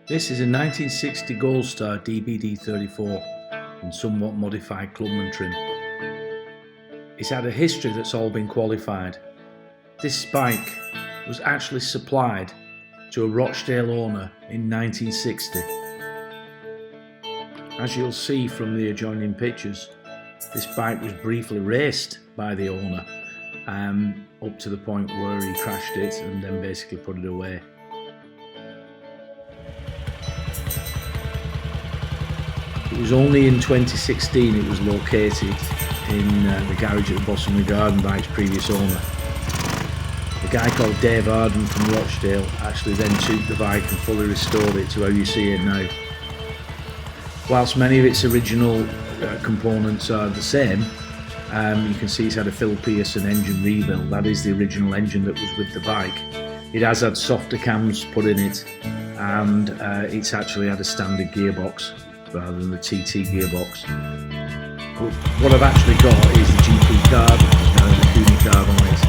This is a 1960 Gold Star DBD34 in somewhat modified clubman trim. It's had a history that's all been qualified. This bike was actually supplied to a Rochdale owner in 1960. As you'll see from the adjoining pictures, this bike was briefly raced by the owner up to the point where he crashed it and then basically put it away. It was only in 2016 it was located in the garage at the Boston Garden by its previous owner. A guy called Dave Arden from Rochdale actually then took the bike and fully restored it to how you see it now. Whilst many of its original components are the same, you can see it's had a Phil Pearson engine rebuild. That is the original engine that was with the bike. It has had softer cams put in it, and it's actually had a standard gearbox rather than the TT gearbox. But what I've actually got is the GP card, the Kuni card on it.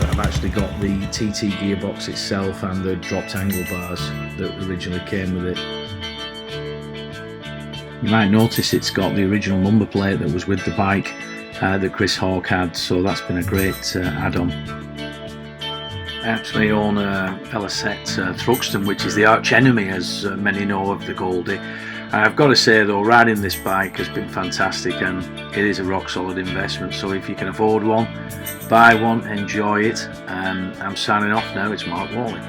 I've actually got the TT gearbox itself and the dropped angle bars that originally came with it. You might notice it's got the original number plate that was with the bike that Chris Hawke had, so that's been a great add-on. I actually own a Pellicet Thruxton, which is the arch enemy, as many know, of the Goldie. I've got to say though, riding this bike has been fantastic and it is a rock solid investment, so if you can afford one, buy one, enjoy it. I'm signing off now. It's Mark Worley.